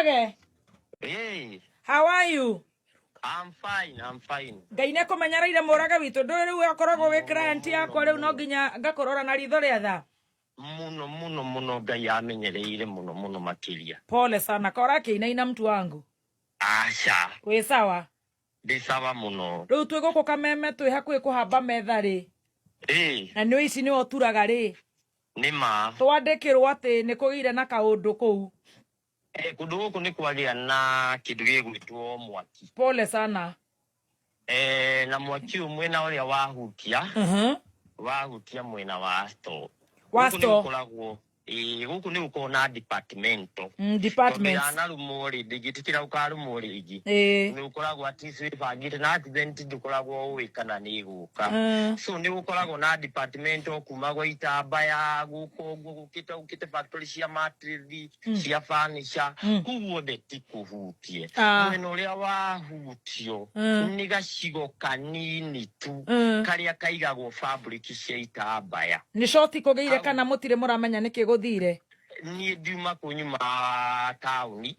Murage. Hey. How are you? I'm fine. Ngai ne kumenyereire Murage witu nduri we akoragwo we client yakwa riu no nginya ngakorora na ritho ria tha. Muno Ngai amenyereire muno makiria. Pole sana kora kiinaina mtu wangu. Asha. We sawa? Ndi sawa muno. Riu twi guku Kameme twi hakuhi kuhamba metha ri. Na ni ici ni oturaga ri. Nima. Twandikirwo ati ni kugire na kaundu kuu. Kundu guku ni kwagia na kindu gigwitwo mwaki. Pole sana. Na mwaki mwena uria wahutia. Wahutia mwena wa store. Guku ni uko na departmento. Departments. Ana rumori digitikira ukarumori igi. Ni ukoragwo atisi bangite na accident dukoragwo wikana ni guka. So ni ukoragwo na departmento kuma gwa itambaya guko gukite factory cia matri cia furniture kuwo de tikuhutie. Mwena uria wahutio ni gacigo kanini tu karia kaigagwo fabric cia itambaya. Ni shoti kugeire kana mutire muramenya niki guthire? Ni ndiuma kunyuma tauni.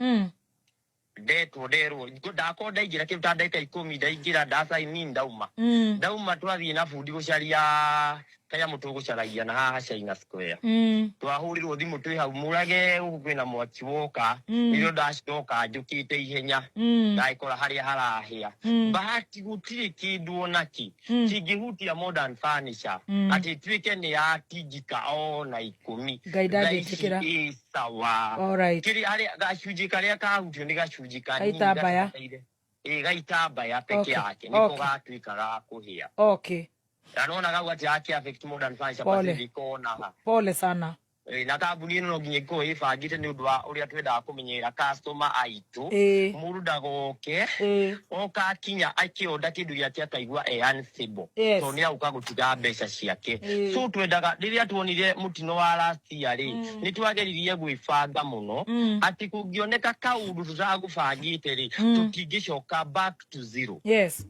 Ndero ndakonda igira kiruta ndeka 10 ndaigira ndasa ini ndauma twathie na fundi gucaria kaya mutu gucaragia na haha China Square. Twahurirwo thimu twi hau Murage kwina mwaki woka nirio ndacoka njukite ihenya ndaikora haria harahia. Bahati gutire kindu onaki kingihutia modern furniture ati twike ni atijika ona 10 gaidadi tikira sawa. Alright. Kiri haria gacunji karia kahutio ni gacunji kanini gaitambaya. Gaitambaya peke yake niko gatwikaga kuhia. Okay. Anaona gagu ati haki affect modern furniture Pacific ona. Pole sana. Na kabuni no nginye ko ifagite ni udwa uria twenda kumenyera customer aitu muruda goke oka kinya akioda kindu giake akaigua unstable so ni auka gutiga mbeca ciake. So twendaga riria tuonire mutino wa last year ni twageririe gwifanga muno ati kungioneka kaundu tutagufagite ri tutingicoka back to zero. Yes.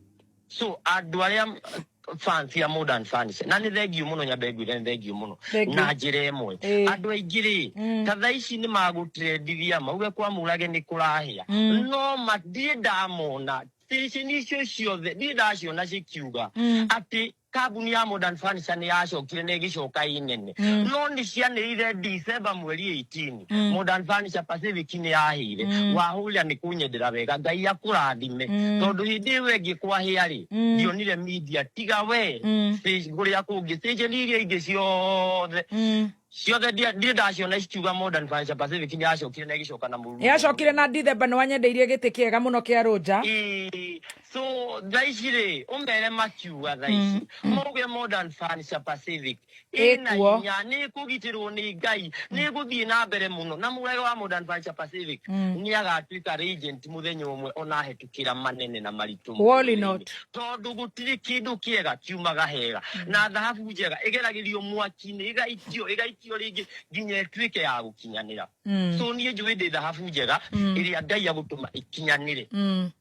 So adwaria fancy ya modern furniture na ni thegio muno nyabegu ni thegio muno na njire emwe andu aingiri tatha ici ni magutredithia mauge kwa Murage ni kurahia no mathie ndamona station icio ciothe ndaciona cikiuga ati kabuni ya modern furniture ni yacokire ni gicoka inene no ni cianirire December mweri 18 modern furniture Pacific ni yahire wahuria ni kunyendera wega Ngai akurathime tondu hindi wengi kwa hiari ndionire media tiga we guria kungi station iria ingi ciothe ndaciona cikiuga modern furniture Pacific ni yacokire ni gicoka na muru yacokire na December ni wanyendeirie giti kiega muno kia Roja. So daishire umbere makiuga thaici moge modern furniture Pacific ina nya ni kugitirwo ni Ngai ni guthie na mbere muno na Murage wa modern furniture Pacific ni agatwika regent muthenya umwe ona hetukira manene na maritu tondu gutiri kindu kiega kiumaga hega na dhahabu njega igeragirio mwaki-ini igaitio ringi nginya twike ya gukinyanira. So ni njui ndi dhahabu njega iria Ngai agutuma ikinyanire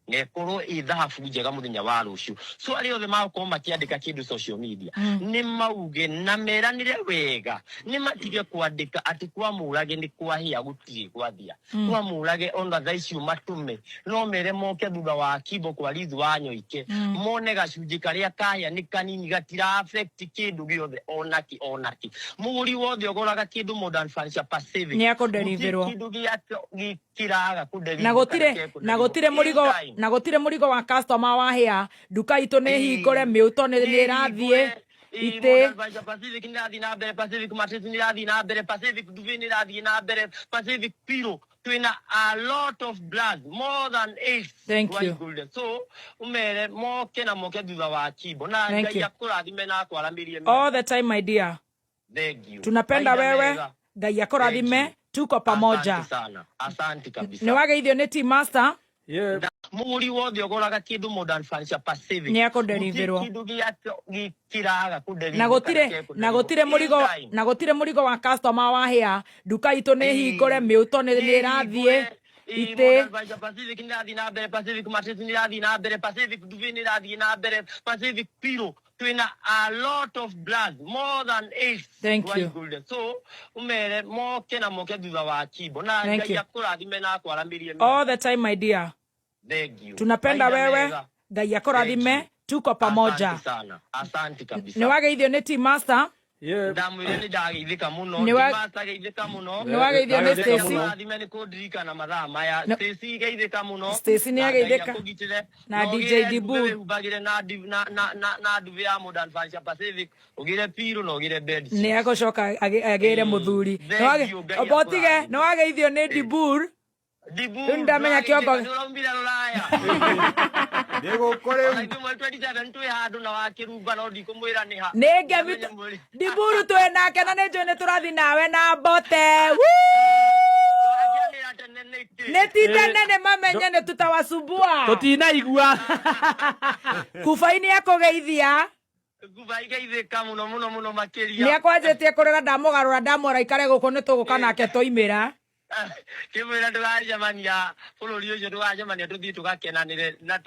ne korwo dhahabu njega muthenya wa rucio. So ari othe magukorwo makiandika kindu social media ni mauge na meranire wega ni matige kwandika ati kwa Murage ni kwahia gutiri kwathia kwa Murage onda thaici matume no mere moke thutha wa kibo kwa Rithu wa Nyoike mone gacunji karia kahia ni kanini gatira affect kindu giothe onaki muguri wothe ogoraga kindu modern furniture Pacific ni akudeliverwo kindu gikiraga na gutire murigo wa customer wa hia duka itu ni hingore miuto ni irathie ite Pacific ni rathi na mbere Pacific Matrix ni rathi na mbere Pacific Duvet ni rathi na mbere Pacific Piro twina a lot of blood more than 8. Thank you. So umere moke na moke thutha wa kibo na Ngai akurathime na akwaramirie all the time my dear. Thank you. Tunapenda wewe Ngai akurathime tuko pamoja. Asante kabisa. Ni wageithio ni team master. Yeah. Muguri wothe ogoraga kindu modern furniture Pacific ni akudeliverwo kindu gikiraga na gutire murigo wa customer wa hia duka itu ni hingore miuto ni irathie ite Pacific ni rathi na mbere Pacific Matrix ni rathi na mbere Pacific Duvet ni rathi na mbere Pacific Piro twina a lot of blood, more than 8. Thank you. So umere moke na moke thutha wa kibo na ngai akurathime na akwaramirie. All the time, my dear. Thank you. Tunapenda wewe, ngai akurathime, tuko pamoja. Asante sana. Asante kabisa. Ni wageithio ni team master. Ndamwire ni ndageithika muno, ni master geithika muno. Ni wageithio ni Stacy. Rathime ni kudrika na mathaa maya. Stacy geithika muno. Stacy ni ageithika. Na DJ Dibu. Bagire na duve ya Modern Fancy Pacific. Ugire Piro no ugire bed. Ni agocoka agire muthuri. Obotige, ni wageithio ni Dibur. Dibu. Ndamenya kiongo. Ndego kore. 27 tu ya andu na wakiruga no ndikumwira ni ha. Nege Diburu tu enake na nejo ne turathi nawe na bote. Netite nene mamenye ne tutawasumbua. Tutinaigua. Kufaini yako geithia. Kubai geithika muno makiria. Ni akwanjetie kurera ndamugarura ndamora ikare guko ne tuguka nake toimira. Kimwira ndurajamania bururi ucio ndurajamania tuthii tugakenanire na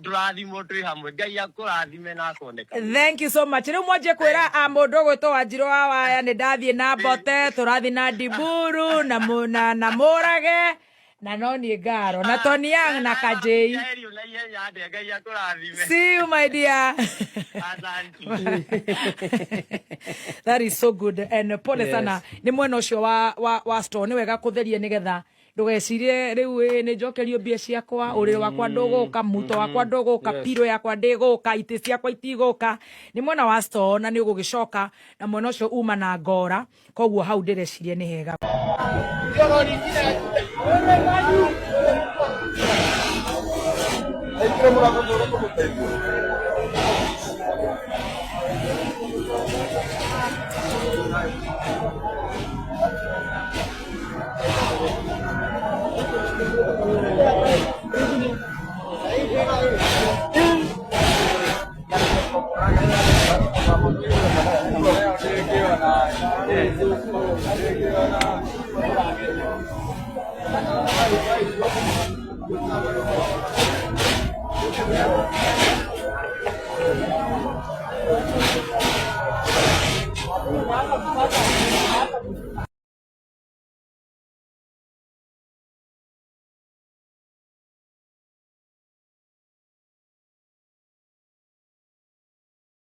turathimo twi hamwe ngai akurathime na akoneka. Thank you so much. Riu mwaje kwira mundu gwitwo Wanjiru wa waya ni ndathie na bote turathi na Diburu na Murage na noni ngaro na Tony Young na Kajei. See you my dear. That is so good and pole sana ni mwena ucio wa store ni wega kutheria nigetha ndugecirie riu ni njokerio mbia ciakwa uriro wakwa nduguka muto wakwa nduguka piro yakwa ndiguka ite ciakwa itiguka ni mwena wa store na ni ugugicoka na mwena ucio uma na ngora koguo hau ndirecirie ni hega.